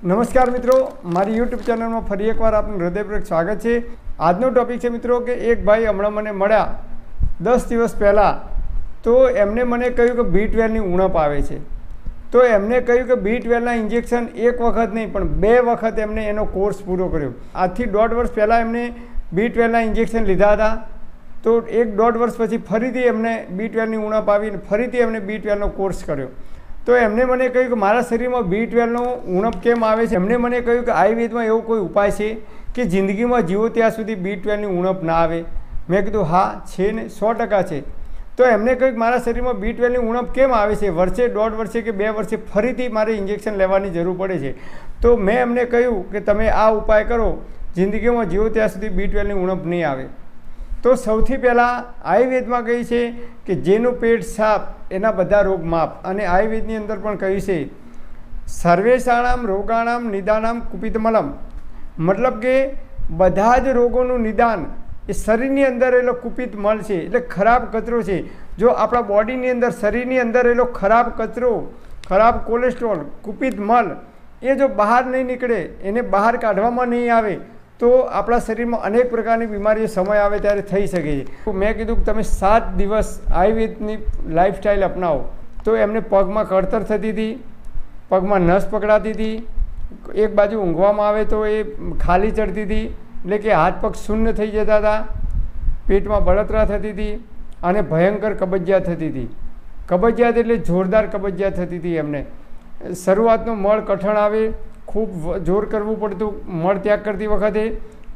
નમસ્કાર મિત્રો, મારી યુટ્યુબ ચેનલમાં ફરી એકવાર આપનું હૃદયપૂર્વક સ્વાગત છે। આજનો ટોપિક છે મિત્રો કે એક ભાઈ હમણાં મને મળ્યા 10 દિવસ પહેલાં, તો એમને મને કહ્યું કે B12ની ઉણપ આવે છે। તો એમને કહ્યું કે B12ના ઇન્જેક્શન એક વખત નહીં પણ 2 વખત એમને એનો કોર્સ પૂરો કર્યો। આજથી 1.5 વર્ષ પહેલાં એમને B12ના ઇન્જેક્શન લીધા હતા, તો 1.5 વર્ષ પછી ફરીથી એમને B12ની ઉણપ આવીને ફરીથી એમને B12નો કોર્સ કર્યો। તો એમને મને કહ્યું કે મારા શરીરમાં B12નો ઉણપ કેમ આવે છે। એમને મને કહ્યું કે આયુર્વેદમાં એવો કોઈ ઉપાય છે કે જિંદગીમાં જીવો ત્યાં સુધી B12ની ઉણપ ના આવે। મેં કીધું હા છે ને, 100% છે। તો એમને કહ્યું કે મારા શરીરમાં B12ની ઉણપ કેમ આવે છે, વર્ષે 1.5 વર્ષે કે 2 વર્ષે ફરીથી મારે ઇન્જેક્શન લેવાની જરૂર પડે છે। તો મેં એમને કહ્યું કે તમે આ ઉપાય કરો, જિંદગીમાં જીવો ત્યાં સુધી B12ની ઉણપ નહીં આવે। તો સૌથી પહેલાં આયુર્વેદમાં કહ્યું છે કે જેનું પેટ સાફ એના બધા રોગ માફ। અને આયુર્વેદની અંદર પણ કહ્યું છે સર્વેષાણામ રોગાણામ નિદાનામ કુપિતમલમ, મતલબ કે બધા જ રોગોનું નિદાન એ શરીરની અંદર રહેલો કુપિત મલ છે, એટલે ખરાબ કચરો છે। જો આપણા બોડીની અંદર શરીરની અંદર રહેલો ખરાબ કચરો, ખરાબ કોલેસ્ટ્રોલ, કુપિત મલ એ જો બહાર નહીં નીકળે, એને બહાર કાઢવામાં નહીં આવે તો આપણા શરીરમાં અનેક પ્રકારની બીમારીઓ સમય આવે ત્યારે થઈ શકે છે। મેં કીધું કે તમે 7 દિવસ આયુર્વેદની લાઈફસ્ટાઈલ અપનાવો। તો એમને પગમાં કળતર થતી હતી, પગમાં નસ પકડાતી હતી, એક બાજુ ઊંઘવામાં આવે તો એ ખાલી ચડતી હતી, એટલે કે હાથ પગ શૂન્ય થઈ જતા હતા, પેટમાં બળતરા થતી હતી અને ભયંકર કબજિયાત થતી હતી। કબજિયાત એટલે જોરદાર કબજિયાત થતી હતી એમને। શરૂઆતનો મળ કઠણ આવે, ખૂબ જોર કરવું પડતું, મળ ત્યાગ કરતી વખતે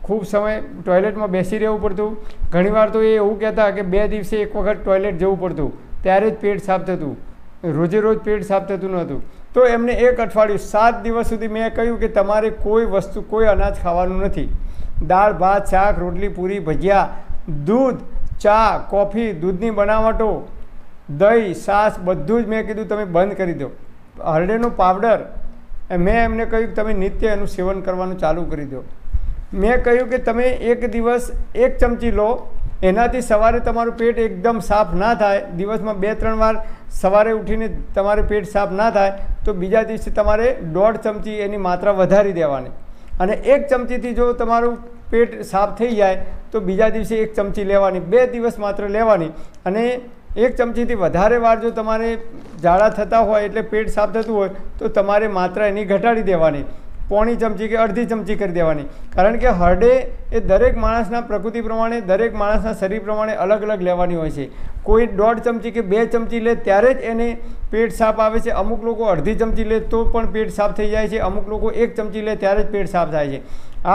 ખૂબ સમય ટોયલેટમાં બેસી રહેવું પડતું। ઘણીવાર તો એ એવું કહેતા કે 2 દિવસે એક વખત ટોયલેટ જવું પડતું, ત્યારે જ પેટ સાફ થતું, રોજે રોજ પેટ સાફ થતું નહોતું। તો એમને 1 અઠવાડિયું 7 દિવસ સુધી મેં કહ્યું કે તમારે કોઈ વસ્તુ, કોઈ અનાજ ખાવાનું નથી। દાળ ભાત શાક રોટલી પૂરી ભજીયા, દૂધ ચા કોફી, દૂધની બનાવટો, દહીં છાશ બધું જ મેં કીધું તમે બંધ કરી દો। હરડેનો પાવડર મેં એમને કહ્યું કે તમે નિત્ય એનું સેવન કરવાનું ચાલુ કરી દો। મેં કહ્યું કે તમે એક દિવસ 1 ચમચી લો, એનાથી સવારે તમારું પેટ એકદમ સાફ ના થાય, દિવસમાં 2-3 વાર સવારે ઉઠીને તમારે પેટ સાફ ના થાય તો બીજા દિવસે તમારે 1.5 ચમચી એની માત્રા વધારી દેવાની। અને 1 ચમચીથી જો તમારું પેટ સાફ થઈ જાય તો બીજા દિવસે 1 ચમચી લેવાની, 2 દિવસ માત્ર લેવાની। અને 1 ચમચીથી વધારે વાર જો તમારે ઝાડા થતા હોય એટલે પેટ સાફ થતું હોય તો તમારે માત્રા એની ઘટાડી દેવાની, 1/4 ચમચી કે અડધી ચમચી કરી દેવાની। કારણ કે હરડે એ દરેક માણસના પ્રકૃતિ પ્રમાણે, દરેક માણસના શરીર પ્રમાણે અલગ અલગ લેવાની હોય છે। કોઈ 1.5 ચમચી કે 2 ચમચી લે ત્યારે જ એને પેટ સાફ આવે છે, અમુક લોકો અડધી ચમચી લે તો પણ પેટ સાફ થઈ જાય છે, અમુક લોકો 1 ચમચી લે ત્યારે જ પેટ સાફ થાય છે।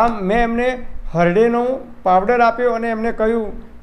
આમ મેં એમને હરડેનો પાવડર આપ્યો અને એમને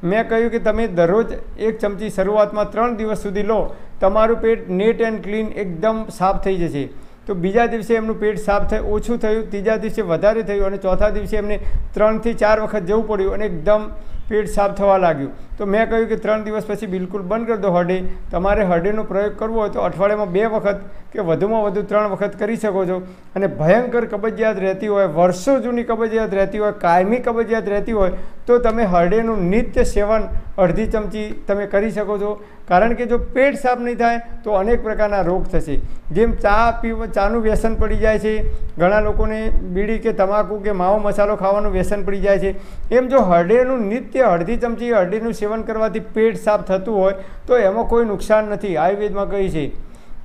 મેં કહ્યું કે તમે દરરોજ 1 ચમચી શરૂઆતમાં 3 દિવસ સુધી લો, તમારું પેટ નેટ એન્ડ ક્લીન એકદમ સાફ થઈ જશે। તો બીજા દિવસે એમનું પેટ સાફ ઓછું થયું, ત્રીજા દિવસે વધારે થયું અને ચોથા દિવસે એમને 3 થી 4 વખત જવું પડ્યું અને એકદમ પેટ સાફ થવા લાગ્યું। તો મેં કહ્યું કે 3 દિવસ પછી બિલકુલ બંધ કરી દો હરડે। તમારે હરડેનો પ્રયોગ કરવો હોય તો અઠવાડિયામાં 2 વખત કે વધુમાં વધુ 3 વખત કરી શકો છો। અને ભયંકર કબજિયાત રહેતી હોય, વર્ષો જૂની કબજિયાત રહેતી હોય, કાયમી કબજિયાત રહેતી હોય તો તમે હરડેનું નિત્ય સેવન અડધી ચમચી તમે કરી શકો છો। કારણ કે જો પેટ સાફ નહીં થાય તો અનેક પ્રકારના રોગ થશે। જેમ ચાનું વ્યસન પડી જાય છે, ઘણા લોકોને બીડી કે તમાકુ કે માવો મસાલો ખાવાનું વ્યસન પડી જાય છે, એમ જો હરડેનું નિત્ય અડધી ચમચી હરડેનું સેવન કરવાથી પેટ સાફ થતું હોય તો એમાં કોઈ નુકસાન નથી। આયુર્વેદમાં કહી છે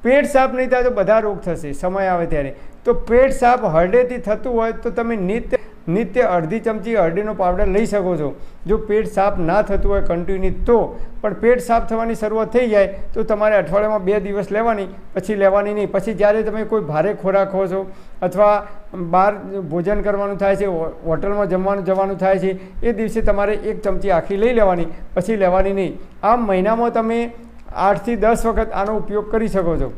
પેટ સાફ નહીં થાય તો બધા રોગ થશે સમય આવે ત્યારે। તો પેટ સાફ હરડેથી થતું હોય તો તમે નિત્ય અડધી ચમચી હરડેનો પાવડર લઈ શકો છો। જો પેટ સાફ ના થતું હોય કન્ટિન્યુ તો પણ પેટ સાફ થવાની શરૂઆત થઈ જાય તો તમારે અઠવાડિયામાં 2 દિવસ લેવાની, પછી લેવાની નહીં। પછી જ્યારે તમે કોઈ ભારે ખોરાક ખો છો અથવા બહાર ભોજન કરવાનું થાય છે, હોટલમાં જવાનું થાય છે, એ દિવસે તમારે 1 ચમચી આખી લઈ લેવાની, પછી લેવાની નહીં। આમ મહિનામાં તમે 8 થી 10 વખત આનો ઉપયોગ કરી શકો છો,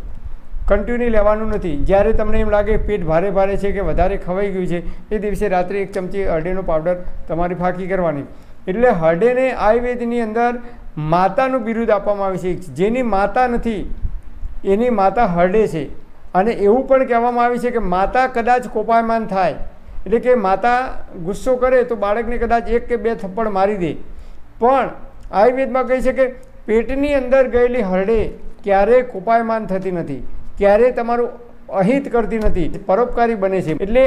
કન્ટિન્યુ લેવાનું નથી। જ્યારે તમને એમ લાગે પેટ ભારે છે કે વધારે ખવાઈ ગયું છે એ દિવસે રાત્રે 1 ચમચી હરડેનો પાવડર તમારી ફાંકી કરવાની। એટલે હરડેને આયુર્વેદની અંદર માતાનું બિરુદ આપવામાં આવે છે। જેની માતા નથી એની માતા હરડે છે। અને એવું પણ કહેવામાં આવે છે કે માતા કદાચ કોપાયમાન થાય, એટલે કે માતા ગુસ્સો કરે તો બાળકને કદાચ 1 કે 2 થપ્પડ મારી દે, પણ આયુર્વેદમાં કહે છે કે પેટની અંદર ગયેલી હરડે ક્યારેય કોપાયમાન થતી નથી, ક્યારેય તમારું અહિત કરતી નથી, પરોપકારી બને છે. એટલે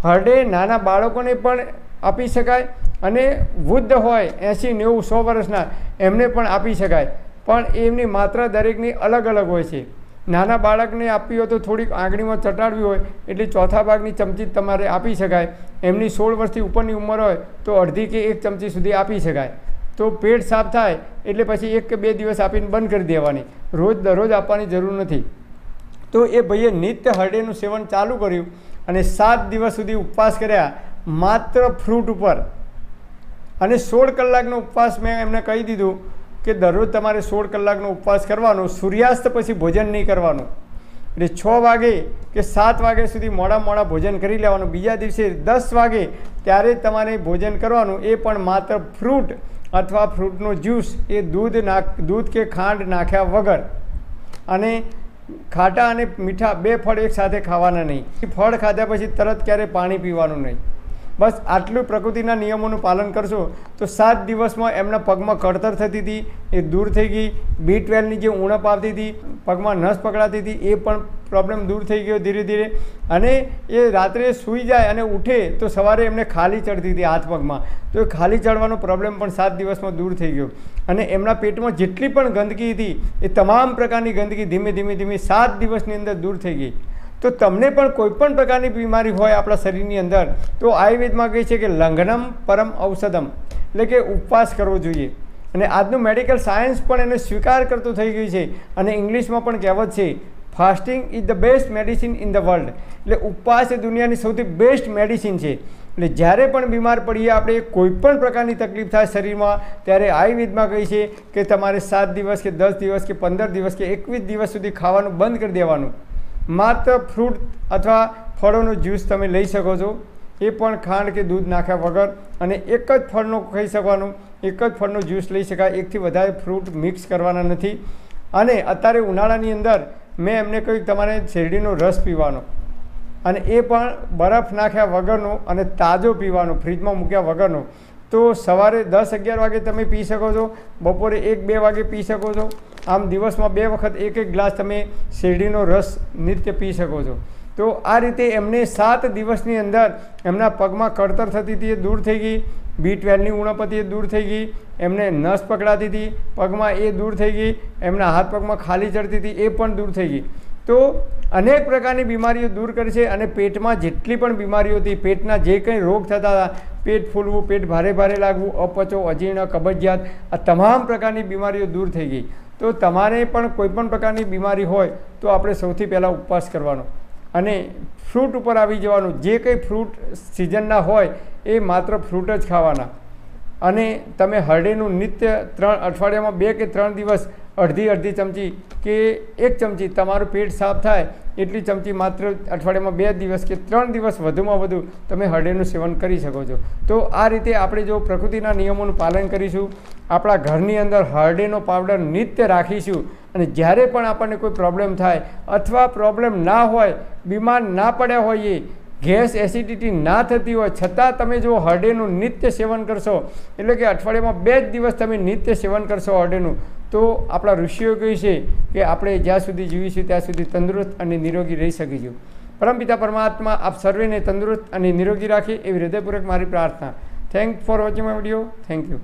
હરડે નાના બાળકોને પણ આપી શકાય અને વૃદ્ધ હોય 80, 90, 100 વર્ષના એમને પણ આપી શકાય, પણ એમની માત્રા દરેકની અલગ અલગ હોય છે. નાના બાળકને આપવી હોય તો થોડીક આંગળીમાં ચટાડવી હોય એટલે ચોથા ભાગની ચમચી તમારે આપી શકાય. એમની 16 વર્ષથી ઉપરની ઉંમર હોય તો અડધી કે 1 ચમચી સુધી આપી શકાય. તો પેટ સાફ થાય એટલે પછી 1 કે 2 દિવસ આપીને બંધ કરી દેવાની, રોજ દરરોજ આપવાની જરૂર નથી. તો એ ભાઈએ નિત્ય હરડેનું સેવન ચાલુ કર્યું અને 7 દિવસ સુધી ઉપવાસ કર્યા માત્ર ફ્રૂટ ઉપર. અને 16 કલાકનો ઉપવાસ મેં એમને કહી દીધું કે દરરોજ તમારે 16 કલાકનો ઉપવાસ કરવાનો, સૂર્યાસ્ત પછી ભોજન નહીં કરવાનું. એટલે 6 વાગે કે 7 વાગ્યા સુધી મોડા ભોજન કરી લેવાનું. બીજા દિવસે 10 વાગે ત્યારે તમારે ભોજન કરવાનું, એ પણ માત્ર ફ્રૂટ અથવા ફ્રૂટનો જ્યુસ, એ દૂધ કે ખાંડ નાખ્યા વગર. અને ખાટા અને મીઠા 2 ફળ એકસાથે ખાવાના નહીં. ફળ ખાધા પછી તરત ક્યારે પાણી પીવાનું નહીં. બસ આટલું પ્રકૃતિના નિયમોનું પાલન કરશો તો 7 દિવસમાં એમના પગમાં કળતર થતી હતી એ દૂર થઈ ગઈ. B12ની જે ઉણપ આવતી હતી, પગમાં નસ પકડાતી હતી, એ પણ પ્રોબ્લેમ દૂર થઈ ગયો ધીરે ધીરે. અને એ રાત્રે સૂઈ જાય અને ઉઠે તો સવારે એમને ખાલી ચડતી હતી હાથ પગમાં, તો એ ખાલી ચડવાનો પ્રોબ્લેમ પણ 7 દિવસમાં દૂર થઈ ગયો. અને એમના પેટમાં જેટલી પણ ગંદકી હતી એ તમામ પ્રકારની ગંદકી ધીમે ધીમે 7 દિવસની અંદર દૂર થઈ ગઈ. તો તમને પણ કોઈપણ પ્રકારની બીમારી હોય આપણા શરીરની અંદર તો આયુર્વેદમાં કહે છે કે લંઘનમ પરમ ઔષધમ, એટલે કે ઉપવાસ કરવો જોઈએ. અને આજનું મેડિકલ સાયન્સ પણ એને સ્વીકાર કરતું થઈ ગયું છે. અને ઇંગ્લિશમાં પણ કહેવત છે fasting is the best medicine in the world, એટલે ઉપવાસ એ દુનિયાની સૌથી બેસ્ટ મેડિસિન છે. એટલે જ્યારે પણ બીમાર પડીએ આપણે, કોઈપણ પ્રકારની તકલીફ થાય શરીરમાં, ત્યારે આયુર્વેદમાં કહે છે કે તમારે 7 દિવસ કે 10 દિવસ કે 15 દિવસ કે 21 દિવસ સુધી ખાવાનું બંધ કરી દેવાનું. માત્ર ફ્રૂટ અથવા ફળોનો જ્યુસ તમે લઈ શકો છો, એ પણ ખાંડ કે દૂધ નાખ્યા વગર. અને એક જ ફળનો ખાઈ શકવાનું, એક જ ફળનો જ્યુસ લઈ શકાય, એકથી વધારે ફ્રૂટ મિક્સ કરવાના નથી. અને અત્યારે ઉનાળાની અંદર મેં એમને કહ્યું તમારે શેરડીનો રસ પીવાનો, અને એ પણ બરફ નાખ્યા વગરનો અને તાજો પીવાનો, ફ્રીજમાં મૂક્યા વગરનો. તો સવારે 10-11 વાગે તમે પી શકો છો, બપોરે 1-2 વાગે પી શકો છો. આમ દિવસમાં 2 વખત 1-1 ગ્લાસ તમે શેરડીનો રસ નિત્ય પી શકો છો. તો આ રીતે એમને 7 દિવસની અંદર એમના પગમાં કળતર થતી હતી એ દૂર થઈ ગઈ, B12ની ઉણપ હતી એ દૂર થઈ ગઈ, એમને નસ પકડાતી હતી પગમાં એ દૂર થઈ ગઈ, એમના હાથ પગમાં ખાલી ચડતી હતી એ પણ દૂર થઈ ગઈ. તો અનેક પ્રકારની બીમારીઓ દૂર કરે છે. અને પેટમાં જેટલી પણ બીમારીઓ હતી, પેટના જે કંઈ રોગ થતા હતા, પેટ ફૂલવું, પેટ ભારે લાગવું, અપચો, અજીર્ણ, કબજિયાત, આ તમામ પ્રકારની બીમારીઓ દૂર થઈ ગઈ. તો તમારે પણ કોઈપણ પ્રકારની બીમારી હોય તો આપણે સૌથી પહેલાં ઉપવાસ કરવાનો અને ફ્રૂટ ઉપર આવી જવાનું. જે કંઈ ફ્રૂટ સિઝનના હોય એ માત્ર ફ્રૂટ જ ખાવાના. અને તમે હરડેનું નિત્ય અઠવાડિયામાં 2 કે 3 દિવસ અડધી ચમચી કે 1 ચમચી, તમારું પેટ સાફ થાય એટલી ચમચી માત્ર અઠવાડિયામાં 2 દિવસ કે 3 દિવસ વધુમાં વધુ તમે હરડેનું સેવન કરી શકો છો. તો આ રીતે આપણે જો પ્રકૃતિના નિયમોનું પાલન કરીશું, આપણા ઘરની અંદર હરડેનો પાવડર નિત્ય રાખીશું, અને જ્યારે પણ આપણને કોઈ પ્રોબ્લેમ થાય અથવા પ્રોબ્લેમ ના હોય, બીમાર ના પડ્યા હોઈએ, ગેસ એસિડિટી ના થતી હોય છતાં તમે જો હરડેનું નિત્ય સેવન કરશો, એટલે કે અઠવાડિયામાં 2 જ દિવસ તમે નિત્ય સેવન કરશો હરડેનું, તો આપણા ઋષિઓ કહે છે કે આપણે જ્યાં સુધી જીવીશું ત્યાં સુધી તંદુરસ્ત અને નિરોગી રહી શકીશું. પરમપિતા પરમાત્મા આપ સર્વેને તંદુરસ્ત અને નિરોગી રાખે એવી હૃદયપૂર્વક મારી પ્રાર્થના. Thank for watching my video. Thank you.